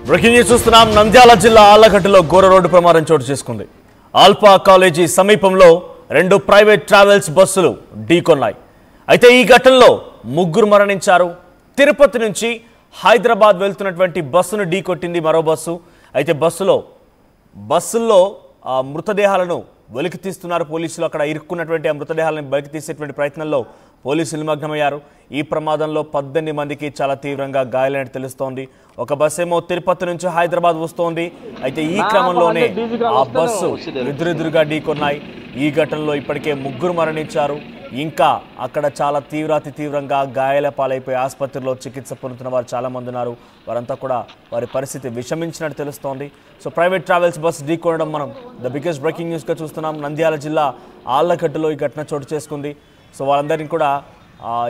Breaking news చూస్తున్నాం. నంద్యాల జిల్లా ఆళ్లగడ్డలో ఘోర రోడ్డు ప్రమాదం చోటు చేసుకుంది. ఆల్ఫా కాలేజీ సమీపంలో రెండు ప్రైవేట్ ట్రావెల్స్ బస్సులు ఢీకొన్నాయి. అయితే ఈ ఘటనలో ముగ్గురు మరణించారు. తిరుపతి నుంచి హైదరాబాద్ వెళ్తున్నటువంటి బస్సును ఢీకొట్టింది మరో బస్సు. అయితే బస్సుల్లో మృతదేహాలను వెలికి తీస్తున్నారు పోలీసులు. అక్కడ ఇరుక్కున్నటువంటి ఆ మృతదేహాలను బయటకు తీసేటువంటి ప్రయత్నంలో పోలీసులు నిమగ్నమయ్యారు. ఈ ప్రమాదంలో 18 మందికి చాలా తీవ్రంగా గాయాలైనట్టు తెలుస్తోంది. ఒక బస్సు ఏమో తిరుపతి నుంచి హైదరాబాద్ వస్తోంది. అయితే ఈ క్రమంలోనే ఆ బస్సు ఎదురెదురుగా ఢీకొన్నాయి. ఈ ఘటనలో ఇప్పటికే ముగ్గురు మరణించారు. ఇంకా అక్కడ చాలా తీవ్రంగా గాయాల పాలైపోయి ఆసుపత్రిలో చికిత్స పొందుతున్న వారు చాలా మంది ఉన్నారు. వారంతా కూడా వారి పరిస్థితి విషమించినట్టు తెలుస్తోంది. సో ప్రైవేట్ ట్రావెల్స్ బస్ ఢీకొనడం మనం ద బిగ్గెస్ట్ బ్రేకింగ్ న్యూస్గా చూస్తున్నాం. నంద్యాల జిల్లా ఆళ్లగడ్డలో ఈ ఘటన చోటు చేసుకుంది. సో వాళ్ళందరినీ కూడా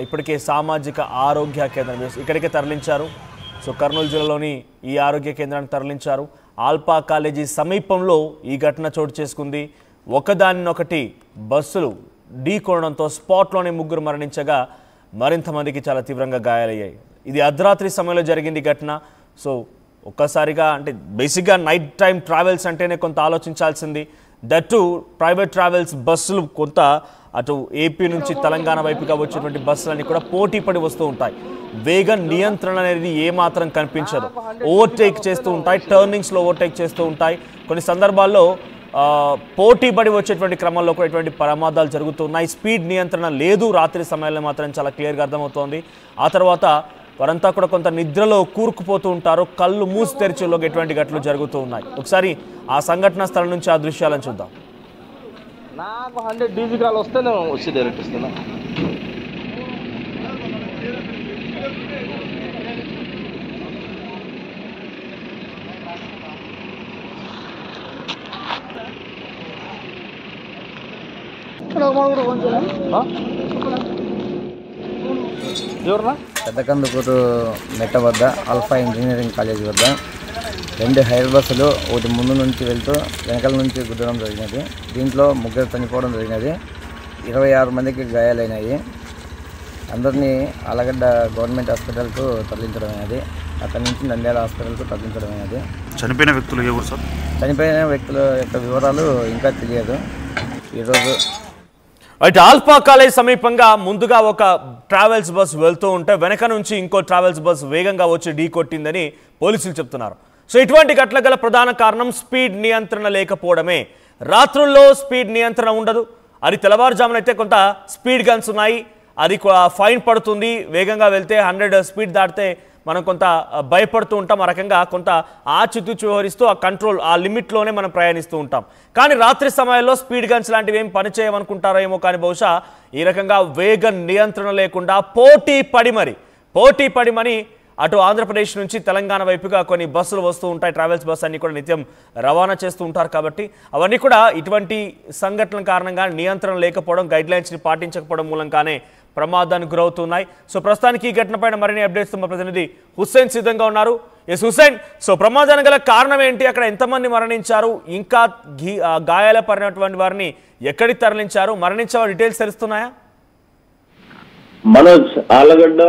ఇప్పటికే సామాజిక ఆరోగ్య కేంద్రం ఇక్కడికే తరలించారు. సో కర్నూలు జిల్లాలోని ఈ ఆరోగ్య కేంద్రానికి తరలించారు. ఆల్ఫా కాలేజీ సమీపంలో ఈ ఘటన చోటు చేసుకుంది. ఒకదానినొకటి బస్సులు ఢీకొనడంతో స్పాట్లోనే ముగ్గురు మరణించగా మరింత మందికి చాలా తీవ్రంగా గాయాలయ్యాయి. ఇది అర్ధరాత్రి సమయంలో జరిగింది ఘటన. సో ఒక్కసారిగా అంటే బేసిక్గా నైట్ టైం ట్రావెల్స్ అంటేనే కొంత ఆలోచించాల్సింది. దట్టు ప్రైవేట్ ట్రావెల్స్ బస్సులు కొంత అటు ఏపీ నుంచి తెలంగాణ వైపుగా వచ్చేటువంటి బస్సులన్నీ కూడా పోటీ పడి వస్తూ ఉంటాయి. వేగం నియంత్రణ అనేది ఏమాత్రం కనిపించదు. ఓవర్టేక్ చేస్తూ ఉంటాయి, టర్నింగ్స్లో ఓవర్టేక్ చేస్తూ ఉంటాయి. కొన్ని సందర్భాల్లో పోటీ పడి వచ్చేటువంటి క్రమంలో కూడా ఇటువంటి ప్రమాదాలు జరుగుతున్నాయి. స్పీడ్ నియంత్రణ లేదు. రాత్రి సమయంలో మాత్రం చాలా క్లియర్గా అర్థమవుతోంది. ఆ తర్వాత వారంతా కూడా కొంత నిద్రలో కూరుకుపోతూ ఉంటారు. కళ్ళు మూసి తెరిచేలోకి ఎటువంటి ఘటనలు జరుగుతూ ఉన్నాయి. ఒకసారి ఆ సంఘటన స్థలం నుంచి ఆ దృశ్యాలను చూద్దాం. నాకు 100 డీజీ కాల్ వస్తే నేను వచ్చి డైరెక్ట్ ఇస్తున్నా. ఎవరన్నా పెద్దకందుకూరు మెట్ట వద్ద ఆల్ఫా ఇంజనీరింగ్ కాలేజీ వద్ద రెండు హైర్ బస్సులు ఒకటి ముందు నుంచి వెళ్తూ వెనకాల నుంచి గుద్దడం జరిగినది. దీంట్లో ముగ్గురు చనిపోవడం జరిగినది. 26 మందికి గాయాలైనాయి. అందరినీ ఆలగడ్డ గవర్నమెంట్ హాస్పిటల్కు తరలించడమైనది. అక్కడి నుంచి నంద్యాల హాస్పిటల్కు తరలించడమైనది. చనిపోయిన వ్యక్తులు ఎవరు సార్? చనిపోయిన వ్యక్తుల యొక్క వివరాలు ఇంకా తెలియదు. ఈరోజు అయితే ఆల్ఫా కాలేజ్ సమీపంగా ముందుగా ఒక ట్రావెల్స్ బస్ వెళ్తూ ఉంటే వెనక నుంచి ఇంకో ట్రావెల్స్ బస్ వేగంగా వచ్చి ఢీకొట్టిందని పోలీసులు చెప్తున్నారు. సో ఇటువంటి ఘటన గల ప్రధాన కారణం స్పీడ్ నియంత్రణ లేకపోవడమే. రాత్రుల్లో స్పీడ్ నియంత్రణ ఉండదు. అది తెల్లవారుజామున అయితే కొంత స్పీడ్ గన్స్ ఉన్నాయి, అది ఫైన్ పడుతుంది. వేగంగా వెళ్తే 100 స్పీడ్ దాటితే మనం కొంత భయపడుతూ ఉంటాం. ఆ రకంగా కొంత ఆచితూచి వ్యవహరిస్తూ ఆ కంట్రోల్ ఆ లిమిట్లోనే మనం ప్రయాణిస్తూ ఉంటాం. కానీ రాత్రి సమయాల్లో స్పీడ్ గన్స్ లాంటివి ఏం పనిచేయమనుకుంటారో ఏమో, కానీ బహుశా ఈ రకంగా వేగ నియంత్రణ లేకుండా పోటీ పడి మరి అటు ఆంధ్రప్రదేశ్ నుంచి తెలంగాణ వైపుగా కొన్ని బస్సులు వస్తూ ఉంటాయి. ట్రావెల్స్ బస్సు అన్ని కూడా నిత్యం రవాణా చేస్తూ ఉంటారు. కాబట్టి అవన్నీ కూడా ఇటువంటి సంఘటనల కారణంగా నియంత్రణ లేకపోవడం, గైడ్లైన్స్ని పాటించకపోవడం మూలంగానే ప్రమాదానికి గురవుతున్నాయి. సో ప్రస్తుతానికి ఈ ఘటన పైన మరిన్ని అప్డేట్స్ మా ప్రతినిధి హుస్సేన్ సిద్ధంగా ఉన్నారు. ఎస్ హుస్సేన్, సో ప్రమాదానికి గల కారణం ఏంటి? అక్కడ ఎంతమంది మరణించారు? ఇంకా గాయాల పడినటువంటి వారిని ఎక్కడికి తరలించారు? మరణించే డీటెయిల్స్ తెలుస్తున్నాయా? మనోజ్, ఆళ్లగడ్డ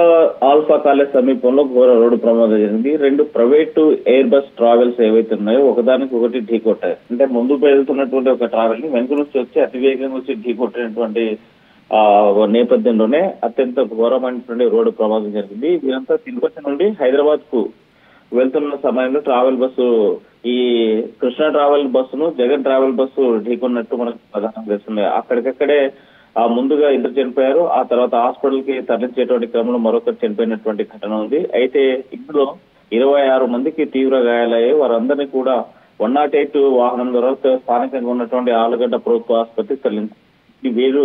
ఆల్ఫా కాలేజ్ సమీపంలో ఘోర రోడ్డు ప్రమాదం జరిగింది. రెండు ప్రైవేటు ఎయిర్ బస్ ట్రావెల్స్ ఏవైతే ఉన్నాయో ఒకదానికి ఒకటి ఢీకొట్టాయి. అంటే ముందుకు వెళ్తున్నటువంటి ఒక ట్రావెల్ ని వెనుక నుంచి వచ్చి అతివేగంగా వచ్చి ఢీకొట్టినటువంటి నేపథ్యంలోనే అత్యంత ఘోరమైనటువంటి రోడ్డు ప్రమాదం జరిగింది. వీరంతా తిరుపతి నుండి హైదరాబాద్ కు వెళ్తున్న సమయంలో ట్రావెల్ బస్సు ఈ కృష్ణ ట్రావెల్ బస్సును జగన్ ట్రావెల్ బస్సు ఢీకొన్నట్టు మనకు ప్రధానంగా తెలుస్తుంది. అక్కడికక్కడే ముందుగా ఇద్దరు చనిపోయారు. ఆ తర్వాత హాస్పిటల్ కి తరలించేటువంటి క్రమంలో మరొకరు చనిపోయినటువంటి ఘటన ఉంది. అయితే ఇందులో 26 మందికి తీవ్ర గాయాలయ్యాయి. వారందరినీ కూడా 108 వాహనం ద్వారా స్థానికంగా ఉన్నటువంటి ఆళ్లగడ్డ ప్రభుత్వ ఆసుపత్రికి తరలింది. వీరు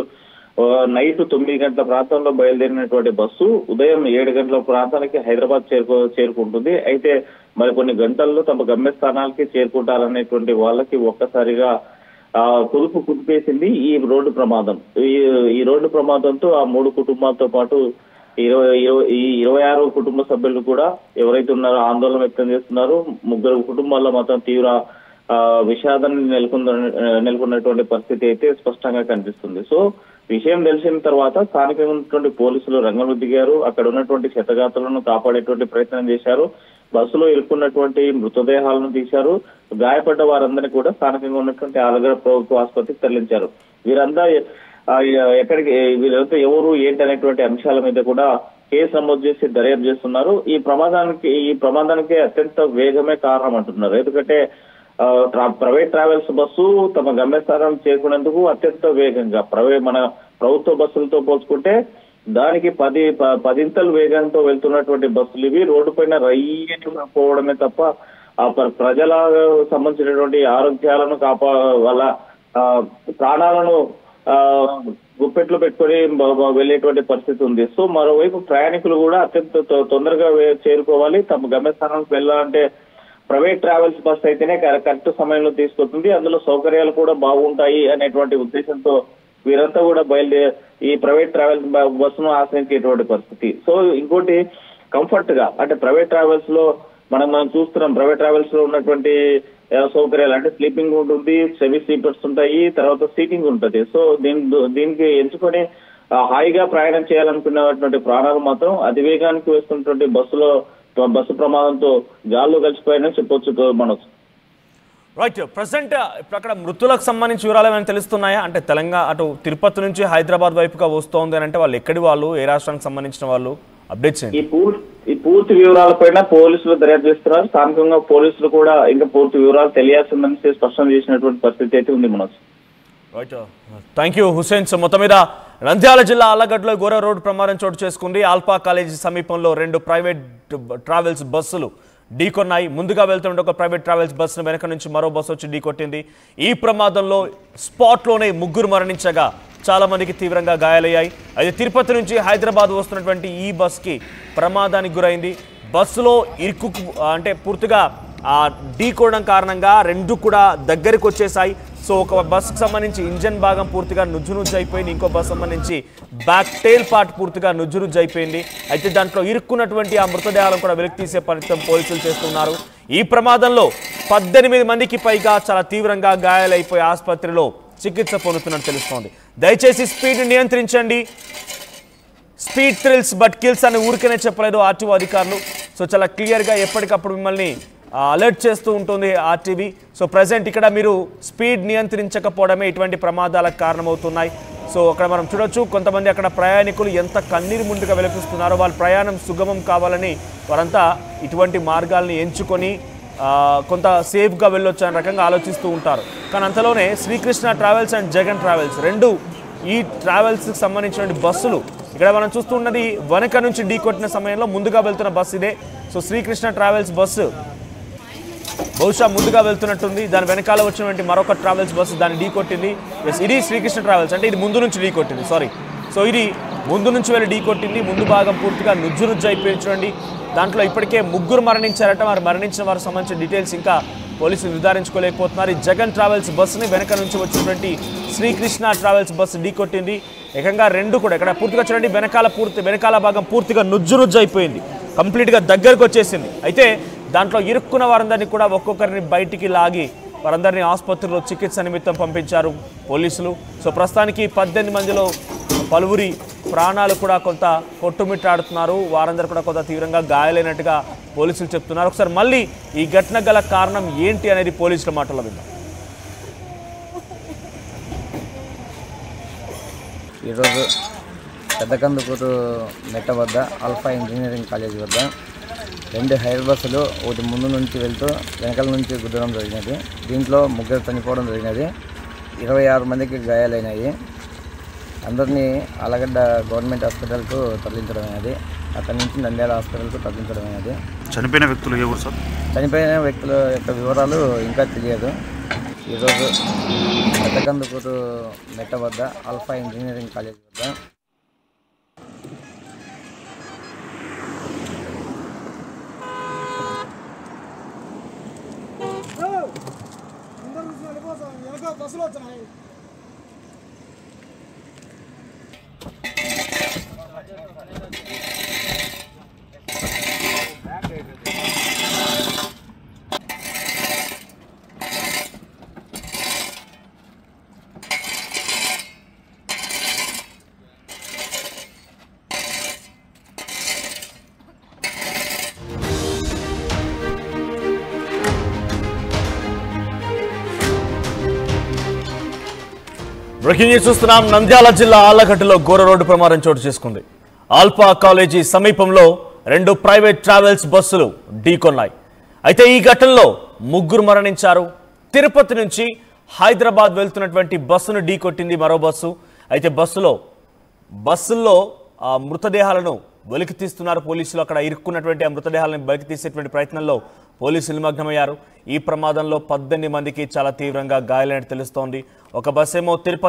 నైట్ 9 గంటల ప్రాంతంలో బయలుదేరినటువంటి బస్సు ఉదయం 7 గంటల ప్రాంతానికి హైదరాబాద్ చేరుకుంటుంది. అయితే మరి కొన్ని గంటల్లో తమ గమ్యస్థానాలకి చేరుకుంటారనేటువంటి వాళ్ళకి ఒక్కసారిగా కుదుపు కుదిపేసింది ఈ రోడ్డు ప్రమాదం. ఈ రోడ్డు ప్రమాదంతో ఆ 3 కుటుంబాలతో పాటు 26 కుటుంబ సభ్యులు కూడా ఎవరైతే ఉన్నారో ఆందోళన వ్యక్తం చేస్తున్నారు. 3 కుటుంబాల్లో మాత్రం తీవ్ర విషాదాన్ని నెలకొన్నటువంటి పరిస్థితి అయితే స్పష్టంగా కనిపిస్తుంది. సో విషయం తెలిసిన తర్వాత స్థానికంగా ఉన్నటువంటి పోలీసులు రంగంలో దిగారు. అక్కడ ఉన్నటువంటి క్షతగాతులను కాపాడేటువంటి ప్రయత్నం చేశారు. బస్సులో ఇరుక్కున్నటువంటి మృతదేహాలను తీశారు. గాయపడ్డ వారందరినీ కూడా స్థానికంగా ఉన్నటువంటి ఆలగడ్డ ప్రభుత్వ ఆసుపత్రికి తరలించారు. వీరంతా ఎక్కడికి వీళ్ళంతా ఎవరు ఏంటి అనేటువంటి అంశాల మీద కూడా కేసు నమోదు చేసి దర్యాప్తు చేస్తున్నారు. ఈ ప్రమాదానికి అత్యంత వేగమే కారణం అంటున్నారు. ఎందుకంటే ప్రైవేట్ ట్రావెల్స్ బస్సు తమ గమ్యస్థానం చేరుకునేందుకు అత్యంత వేగంగా మన ప్రభుత్వ బస్సులతో పోల్చుకుంటే దానికి 10 వేగంతో వెళ్తున్నటువంటి బస్సులు ఇవి. రోడ్డు పైన రయ్యని పోవడమే తప్ప ఆ ప్రజల సంబంధించినటువంటి ఆరోగ్యాలను వాళ్ళ ప్రాణాలను గుప్పెట్లు పెట్టుకొని వెళ్ళేటువంటి పరిస్థితి ఉంది. సో మరోవైపు ప్రయాణికులు కూడా అత్యంత తొందరగా చేరుకోవాలి. తమ గమ్యస్థానానికి వెళ్ళాలంటే ప్రైవేట్ ట్రావెల్స్ బస్ అయితేనే కరెక్ట్ సమయంలో తీసుకొస్తుంది, అందులో సౌకర్యాలు కూడా బాగుంటాయి అనేటువంటి ఉద్దేశంతో వీరంతా కూడా ఈ ప్రైవేట్ ట్రావెల్స్ బస్సును ఆశ్రయించేటువంటి పరిస్థితి. సో ఇంకోటి కంఫర్ట్ గా అంటే ప్రైవేట్ ట్రావెల్స్ లో మనం చూస్తున్నాం. ప్రైవేట్ ట్రావెల్స్ లో ఉన్నటువంటి సౌకర్యాలు అంటే స్లీపింగ్ ఉంటుంది, సెమీ స్లీపర్స్ ఉంటాయి, తర్వాత సీటింగ్ ఉంటుంది. సో దీనికి ఎంచుకొని హాయిగా ప్రయాణం చేయాలనుకున్నటువంటి ప్రాణాలు మాత్రం అతివేగానికి వేస్తున్నటువంటి బస్సు ప్రమాదంతో గాల్లో కలిసిపోయాయని చెప్పొచ్చు మనోజ్. రైట్, ప్రజెంట్ ఇప్పుడు అక్కడ మృతులకు సంబంధించి వివరాలు ఏమైనా తెలుస్తున్నాయా? అంటే తెలంగాణ అటు తిరుపతి నుంచి హైదరాబాద్ వైపుగా వస్తోంది అని అంటే వాళ్ళు ఎక్కడి వాళ్ళు, ఏ రాష్ట్రానికి సంబంధించిన వాళ్ళు, అప్డేట్స్ ఏంటి? ఈ పూర్తి వివరాలపైన పోలీసులు దర్యాప్తు చేస్తున్నారు. స్థానికంగా పోలీసులు కూడా ఇంకా పూర్తి వివరాలు తెలియాల్సిందని స్పష్టం చేసినటువంటి పరిస్థితి అయితే ఉంది Manoj. Right, thank you Hussain. So మొత్తం మీద నంద్యాల జిల్లా ఆళ్లగడ్డలో ఘోర రోడ్డు ప్రమాదం చోటు చేసుకుంది. ఆల్ఫా కాలేజీ సమీపంలో 2 ప్రైవేట్ ట్రావెల్స్ బస్సులు ఢీకొన్నాయి. ముందుగా వెళ్తుంటే ఒక ప్రైవేట్ ట్రావెల్స్ బస్సును వెనక నుంచి మరో బస్సు వచ్చి ఢీకొట్టింది. ఈ ప్రమాదంలో స్పాట్లోనే 3 మరణించగా చాలా మందికి తీవ్రంగా గాయాలయ్యాయి. అయితే తిరుపతి నుంచి హైదరాబాద్ వస్తున్నటువంటి ఈ బస్కి ప్రమాదానికి గురైంది. బస్సులో అంటే పూర్తిగా ఢీకోవడం కారణంగా 2 కూడా దగ్గరికి వచ్చేసాయి. సో ఒక బస్సుకు సంబంధించి ఇంజన్ భాగం పూర్తిగా నుజ్జు అయిపోయింది, ఇంకో బస్సు సంబంధించి బ్యాక్ టైల్ పార్ట్ పూర్తిగా నుజ్జు అయిపోయింది. అయితే దాంట్లో ఇరుక్కున్నటువంటి ఆ మృతదేహాలను కూడా వెలికి తీసే ప్రయత్నం పోలీసులు చేస్తున్నారు. ఈ ప్రమాదంలో 18 మందికి పైగా చాలా తీవ్రంగా గాయాలైపోయి ఆసుపత్రిలో చికిత్స పొందుతున్నట్టు తెలుస్తోంది. దయచేసి స్పీడ్ నియంత్రించండి. స్పీడ్ థ్రిల్స్ బట్ కిల్స్ అని ఊరికనే చెప్పలేదు ఆర్టీఓ అధికారులు. సో చాలా క్లియర్గా ఎప్పటికప్పుడు మిమ్మల్ని అలర్ట్ చేస్తూ ఉంటుంది ఆర్టీవీ. సో ప్రజెంట్ ఇక్కడ మీరు స్పీడ్ నియంత్రించకపోవడమే ఇటువంటి ప్రమాదాలకు కారణమవుతున్నాయి. సో అక్కడ మనం చూడొచ్చు, కొంతమంది అక్కడ ప్రయాణికులు ఎంత కన్నీరు ముందుగా వెలిపిస్తున్నారో. వాళ్ళ ప్రయాణం సుగమం కావాలని వారంతా ఇటువంటి మార్గాల్ని ఎంచుకొని కొంత సేఫ్గా వెళ్ళొచ్చు అనే రకంగా ఆలోచిస్తూ ఉంటారు. కానీ అంతలోనే Srikrishna travels and Jagan travels 2 ఈ ట్రావెల్స్కి సంబంధించిన బస్సులు ఇక్కడ మనం చూస్తున్నది వెనక నుంచి ఢీకొట్టిన సమయంలో ముందుగా వెళ్తున్న బస్సు ఇదే. సో శ్రీకృష్ణ ట్రావెల్స్ బస్సు బహుశా ముందుగా వెళ్తున్నట్టుంది. దాని వెనకాల వచ్చినటువంటి మరొక ట్రావెల్స్ బస్సు దాన్ని ఢీకొట్టింది. ఇది శ్రీకృష్ణ ట్రావెల్స్ అంటే ఇది ముందు నుంచి ఢీకొట్టింది, సో ఇది ముందు నుంచి వెళ్ళి ఢీకొట్టింది. ముందు భాగం పూర్తిగా నుజ్జు అయిపోయింది చూడండి. దాంట్లో ఇప్పటికే 3 మరణించారట. మరి మరణించిన వారికి సంబంధించిన డీటెయిల్స్ ఇంకా పోలీసులు నిర్ధారించుకోలేకపోతున్నారు. ఈ జగన్ ట్రావెల్స్ బస్సుని వెనక నుంచి వచ్చినటువంటి శ్రీకృష్ణ ట్రావెల్స్ బస్సు ఢీకొట్టింది. ఏకంగా 2 కూడా ఇక్కడ పూర్తిగా చూడండి, వెనకాల భాగం పూర్తిగా నుజ్జు అయిపోయింది, కంప్లీట్గా దగ్గరకు వచ్చేసింది. అయితే దాంట్లో ఇరుక్కున్న వారందరినీ కూడా ఒక్కొక్కరిని బయటికి లాగి వారందరినీ ఆసుపత్రిలో చికిత్స నిమిత్తం పంపించారు పోలీసులు. సో ప్రస్తుతానికి 18 మందిలో పలువురి ప్రాణాలు కూడా కొంత కొట్టుమిట్టాడుతున్నారు. వారందరూ కూడా కొంత తీవ్రంగా గాయాలైనట్టుగా పోలీసులు చెప్తున్నారు. ఒకసారి మళ్ళీ ఈ ఘటన గల కారణం ఏంటి అనేది పోలీసుల మాటల్లో విందాం. ఈరోజు పెద్దకందుకూరు మెట్ట వద్ద ఆల్ఫా ఇంజనీరింగ్ కాలేజీ వద్ద 2 హైర్ బస్సులు ఒకటి ముందు నుంచి వెళ్తూ వెనకాల నుంచి గుద్దడం జరిగినది. దీంట్లో 3 చనిపోవడం జరిగినది, 26 మందికి గాయాలైనాయి. అందరినీ ఆలగడ్డ గవర్నమెంట్ హాస్పిటల్కు తరలించడం అనేది, అక్కడి నుంచి నంద్యాల హాస్పిటల్కు తరలించడం అనేది. చనిపోయిన వ్యక్తులు ఎవరు సార్? చనిపోయిన వ్యక్తుల యొక్క వివరాలు ఇంకా తెలియదు. ఈరోజు పెద్దకందుకూరు మెట్ట వద్ద ఆల్ఫా ఇంజనీరింగ్ కాలేజీ వద్ద బస్సులో వచ్చినాయి. బ్రేకింగ్ న్యూస్ చూస్తున్నాం. నంద్యాల జిల్లా ఆళ్లగడ్డలో ఘోర రోడ్డు ప్రమాదం చోటు చేసుకుంది. ఆల్ఫా కాలేజీ సమీపంలో 2 ప్రైవేట్ ట్రావెల్స్ బస్సులు ఢీకొన్నాయి. అయితే ఈ ఘటనలో 3 మరణించారు. తిరుపతి నుంచి హైదరాబాద్ వెళ్తున్నటువంటి బస్సును ఢీకొట్టింది మరో బస్సు. అయితే బస్సుల్లో ఆ మృతదేహాలను వెలికి తీస్తున్నారు పోలీసులు. అక్కడ ఇరుక్కున్నటువంటి ఆ మృతదేహాలను బయటకు తీసేటువంటి ప్రయత్నంలో పోలీసులు నిమగ్నమయ్యారు. ఈ ప్రమాదంలో 18 మందికి చాలా తీవ్రంగా గాయాలైనట్టు తెలుస్తోంది. ఒక బస్సు ఏమో తిరుపతి